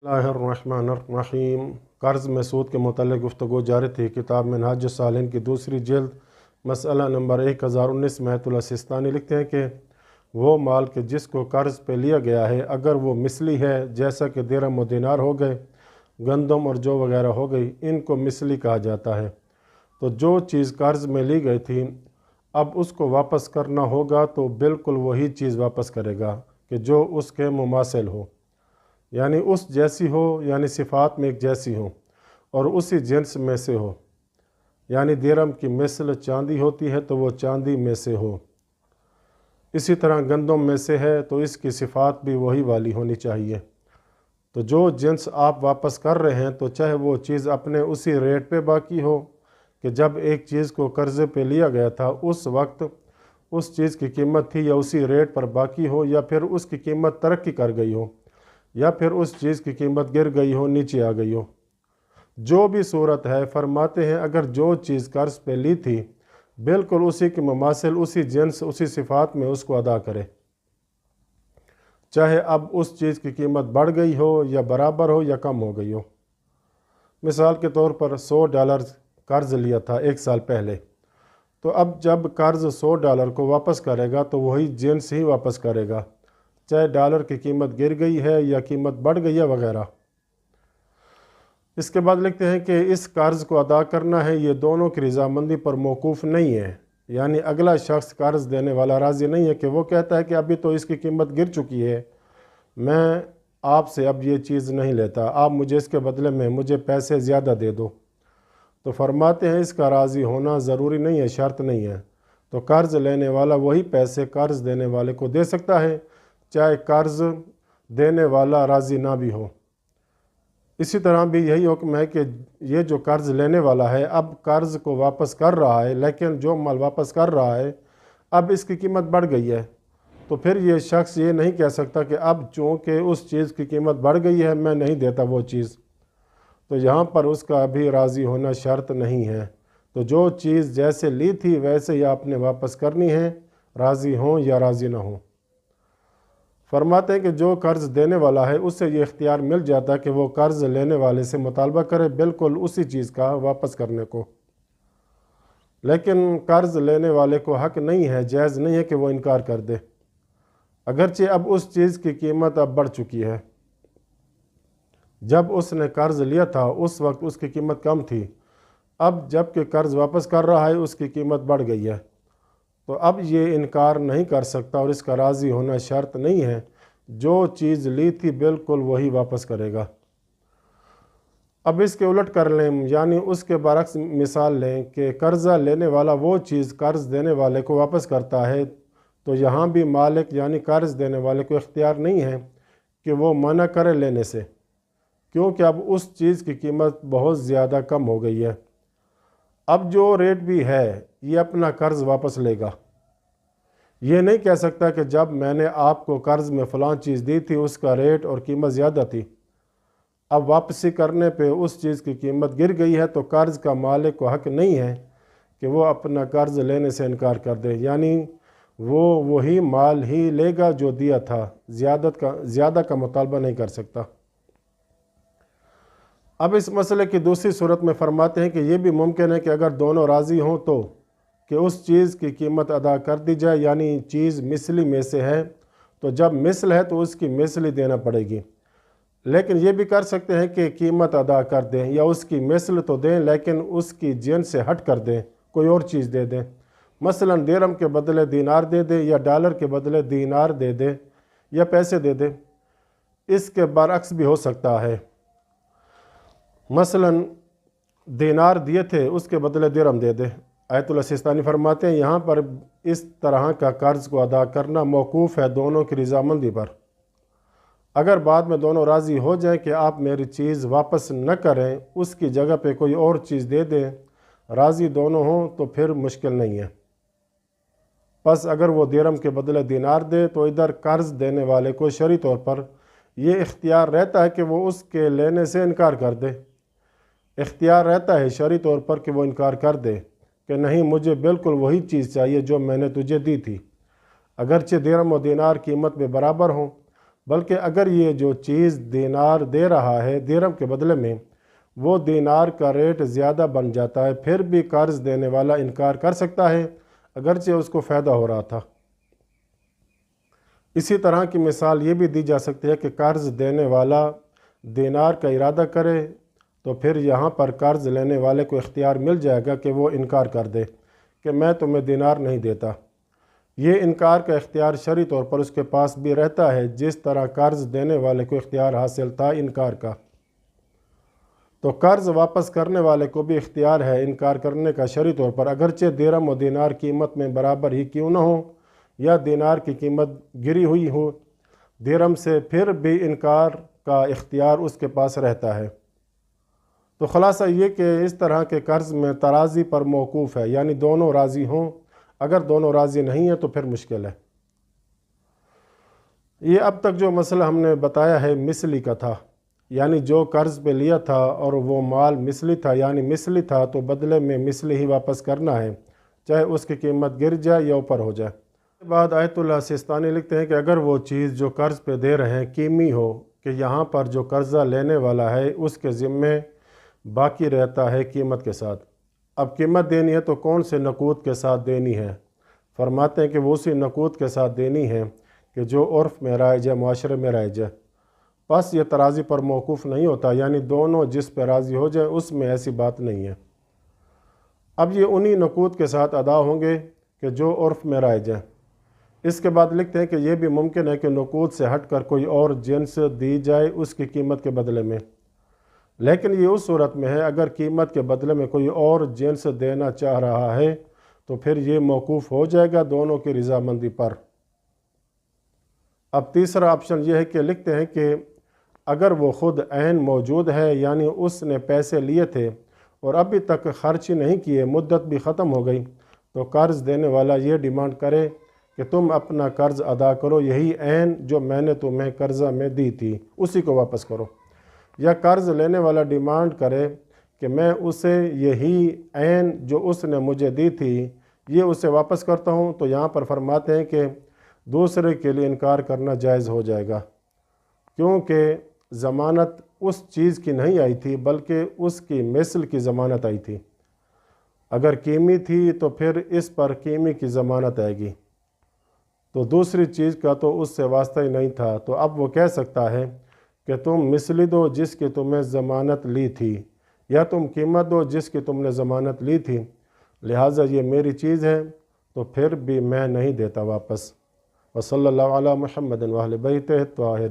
बिस्मिल्लाहिर्रहमानिर्रहीम। कर्ज़ में सूद के मुतल्लिक़ गुफ्तगू जारी थी। किताब मिनहाज सालिन की दूसरी जिल्द मसला नंबर 1019 में आयतुल्लाह सिस्तानी लिखते हैं कि वो माल के जिसको कर्ज़ पे लिया गया है अगर वो मिसली है, जैसा कि दिरहम व दिनार हो गए, गंदम और जौ वगैरह हो गई, इनको मिसली कहा जाता है। तो जो चीज़ कर्ज़ में ली गई थी अब उसको वापस करना होगा तो बिल्कुल वही चीज़ वापस करेगा कि जो उसके मुमासिल हो, यानी उस जैसी हो, यानी सिफ़ात में एक जैसी हो और उसी जिन्स में से हो। यानी दिरहम की मिसल चांदी होती है तो वो चांदी में से हो। इसी तरह गंदम में से है तो इसकी सिफ़ात भी वही वाली होनी चाहिए। तो जो जिन्स आप वापस कर रहे हैं तो चाहे वो चीज़ अपने उसी रेट पे बाकी हो कि जब एक चीज़ को कर्ज़े पे लिया गया था उस वक्त उस चीज़ की कीमत थी, या उसी रेट पर बाकी हो, या फिर उसकी कीमत तरक्की कर गई हो, या फिर उस चीज़ की कीमत गिर गई हो, नीचे आ गई हो। जो भी सूरत है, फरमाते हैं अगर जो चीज़ कर्ज़ पे ली थी बिल्कुल उसी के मुमासिल, उसी जिन्स, उसी सिफ़ात में उसको अदा करे, चाहे अब उस चीज़ की कीमत बढ़ गई हो या बराबर हो या कम हो गई हो। मिसाल के तौर पर $100 कर्ज़ लिया था 1 साल पहले, तो अब जब कर्ज़ $100 को वापस करेगा तो वही जिन्स ही वापस करेगा, चाहे डॉलर की कीमत गिर गई है या कीमत बढ़ गई है वगैरह। इसके बाद लिखते हैं कि इस कर्ज़ को अदा करना है ये दोनों की रज़ामंदी पर मौकूफ़ नहीं है, यानी अगला शख्स कर्ज़ देने वाला राज़ी नहीं है कि वो कहता है कि अभी तो इसकी कीमत गिर चुकी है, मैं आपसे अब ये चीज़ नहीं लेता, आप मुझे इसके बदले में मुझे पैसे ज़्यादा दे दो। तो फरमाते हैं इसका राज़ी होना ज़रूरी नहीं है, शर्त नहीं है। तो कर्ज़ लेने वाला वही पैसे कर्ज़ देने वाले को दे सकता है, चाहे कर्ज़ देने वाला राज़ी ना भी हो। इसी तरह भी यही हुक्म है कि ये जो कर्ज़ लेने वाला है अब कर्ज़ को वापस कर रहा है, लेकिन जो माल वापस कर रहा है अब इसकी कीमत बढ़ गई है, तो फिर ये शख्स ये नहीं कह सकता कि अब चूँकि उस चीज़ की कीमत बढ़ गई है मैं नहीं देता वो चीज़। तो यहाँ पर उसका अभी राज़ी होना शर्त नहीं है। तो जो चीज़ जैसे ली थी वैसे ही आपने वापस करनी है, राज़ी हों या राज़ी ना हों। फरमाते हैं कि जो कर्ज़ देने वाला है उससे ये इख्तियार मिल जाता है कि वो कर्ज़ लेने वाले से मुतालबा करे बिल्कुल उसी चीज़ का वापस करने को, लेकिन कर्ज़ लेने वाले को हक़ नहीं है, जायज़ नहीं है कि वो इनकार कर दे, अगरचे अब उस चीज़ की कीमत अब बढ़ चुकी है। जब उसने कर्ज़ लिया था उस वक्त उसकी कीमत कम थी, अब जब कि कर्ज़ वापस कर रहा है उसकी कीमत बढ़ गई है, तो अब ये इनकार नहीं कर सकता और इसका राज़ी होना शर्त नहीं है। जो चीज़ ली थी बिल्कुल वही वापस करेगा। अब इसके उलट कर लें, यानी उसके बरक्स मिसाल लें कि कर्ज़ा लेने वाला वो चीज़ कर्ज़ देने वाले को वापस करता है, तो यहाँ भी मालिक यानी कर्ज़ देने वाले को इख्तियार नहीं है कि वो मना करे लेने से, क्योंकि अब उस चीज़ की कीमत बहुत ज़्यादा कम हो गई है। अब जो रेट भी है ये अपना कर्ज़ वापस लेगा। ये नहीं कह सकता कि जब मैंने आपको कर्ज़ में फ़लाँ चीज़ दी थी उसका रेट और कीमत ज़्यादा थी, अब वापसी करने पे उस चीज़ की कीमत गिर गई है, तो कर्ज़ का मालिक को हक़ नहीं है कि वो अपना कर्ज़ लेने से इनकार कर दे, यानी वो वही माल ही लेगा जो दिया था, ज़्यादा का मुतालबा नहीं कर सकता। अब इस मसले की दूसरी सूरत में फरमाते हैं कि ये भी मुमकिन है कि अगर दोनों राज़ी हों तो कि उस चीज़ की कीमत अदा कर दी जाए, यानी चीज़ मिसली में से है तो जब मिसल है तो उसकी मिसली देना पड़ेगी। लेकिन ये भी कर सकते हैं कि कीमत अदा कर दें या उसकी मिसल तो दें लेकिन उसकी जिन्स से हट कर दें, कोई और चीज़ दे दें, मसलन दिरहम के बदले दीनार दे दें या डॉलर के बदले दीनार दे दें या पैसे दे दें। इसके बरअक्स भी हो सकता है, मसलन दीनार दिए थे उसके बदले दिरहम दे दे। आयतुल्लाह सिस्तानी फरमाते हैं यहाँ पर इस तरह का कर्ज़ को अदा करना मौकूफ़ है दोनों की रज़ामंदी पर। अगर बाद में दोनों राज़ी हो जाएं कि आप मेरी चीज़ वापस न करें, उसकी जगह पे कोई और चीज़ दे दें, राज़ी दोनों हों तो फिर मुश्किल नहीं है। बस अगर वो दिरहम के बदले दीनार दे तो इधर कर्ज़ देने वाले को शरई तौर पर यह इख्तियार रहता है कि वो उसके लेने से इनकार कर दे, इख्तियार रहता है शरई तौर पर कि वो इनकार कर दे कि नहीं, मुझे बिल्कुल वही चीज़ चाहिए जो मैंने तुझे दी थी, अगरचे दिरहम और दीनार कीमत में बराबर हों, بلکہ اگر یہ جو چیز دینار دے رہا ہے درہم کے بدلے میں وہ دینار کا ریٹ زیادہ بن جاتا ہے، پھر بھی قرض دینے والا انکار کر سکتا ہے اگرچہ اس کو فائدہ ہو رہا تھا۔ اسی طرح کی مثال یہ بھی دی جا سکتی ہے کہ قرض دینے والا دینار کا ارادہ کرے تو پھر یہاں پر قرض لینے والے کو اختیار مل جائے گا کہ وہ انکار کر دے کہ میں تمہیں دینار نہیں دیتا۔ یہ انکار کا اختیار شرعی طور پر اس کے پاس بھی رہتا ہے، جس طرح قرض دینے والے کو اختیار حاصل تھا انکار کا۔ تو قرض واپس کرنے والے کو بھی اختیار ہے انکار کرنے کا شرعی طور پر، اگرچہ درہم و دینار قیمت میں برابر ہی کیوں نہ ہو یا دینار کی قیمت گری ہوئی ہو درہم سے، پھر بھی انکار کا اختیار اس کے پاس رہتا ہے۔ تو خلاصہ یہ کہ اس طرح کے قرض میں ترازی پر موقوف ہے، یعنی دونوں راضی ہوں، اگر دونوں راضی نہیں ہیں تو پھر مشکل ہے۔ یہ اب تک جو مسئلہ ہم نے بتایا ہے مثلی کا تھا، یعنی جو قرض پہ لیا تھا اور وہ مال مثلی تھا، یعنی مثلی تھا تو بدلے میں مثلی ہی واپس کرنا ہے، چاہے اس کی قیمت گر جائے یا اوپر ہو جائے۔ اس کے بعد آیت اللہ سیستانی لکھتے ہیں کہ اگر وہ چیز جو قرض پہ دے رہے ہیں قیمی ہو کہ یہاں پر جو قرضہ لینے والا ہے اس کے ذمے باقی رہتا ہے قیمت کے ساتھ۔ اب قیمت دینی ہے تو کون سے نقود کے ساتھ دینی ہے؟ فرماتے ہیں کہ وہ اسی نقود کے ساتھ دینی ہے کہ جو عرف میں رائج ہے، معاشرے میں رائج ہے۔ پس یہ ترازی پر موقوف نہیں ہوتا، یعنی دونوں جس پہ راضی ہو جائے اس میں ایسی بات نہیں ہے۔ اب یہ انہی نقود کے ساتھ ادا ہوں گے کہ جو عرف میں رائج ہے۔ اس کے بعد لکھتے ہیں کہ یہ بھی ممکن ہے کہ نقود سے ہٹ کر کوئی اور جنس دی جائے اس کی قیمت کے بدلے میں، لیکن یہ اس صورت میں ہے اگر قیمت کے بدلے میں کوئی اور جنس دینا چاہ رہا ہے تو پھر یہ موقوف ہو جائے گا دونوں کی رضامندی پر۔ اب تیسرا آپشن یہ ہے کہ لکھتے ہیں کہ اگر وہ خود عین موجود ہے، یعنی اس نے پیسے لیے تھے اور ابھی تک خرچ نہیں کیے، مدت بھی ختم ہو گئی، تو قرض دینے والا یہ ڈیمانڈ کرے کہ تم اپنا قرض ادا کرو، یہی عین جو میں نے تمہیں قرضہ میں دی تھی اسی کو واپس کرو۔ یا قرض لینے والا ڈیمانڈ کرے کہ میں اسے یہی عین جو اس نے مجھے دی تھی یہ اسے واپس کرتا ہوں، تو یہاں پر فرماتے ہیں کہ دوسرے کے لیے انکار کرنا جائز ہو جائے گا، کیونکہ ضمانت اس چیز کی نہیں آئی تھی بلکہ اس کی مثل کی ضمانت آئی تھی۔ اگر قیمی تھی تو پھر اس پر قیمی کی ضمانت آئے گی، تو دوسری چیز کا تو اس سے واسطہ ہی نہیں تھا، تو اب وہ کہہ سکتا ہے کہ تم مثلی دو جس کی تمہیں ضمانت لی تھی، یا تم قیمت دو جس کی تم نے ضمانت لی تھی، لہٰذا یہ میری چیز ہے تو پھر بھی میں نہیں دیتا واپس۔ وصلی اللہ علی محمد و اہل بیتہ الطاہرین۔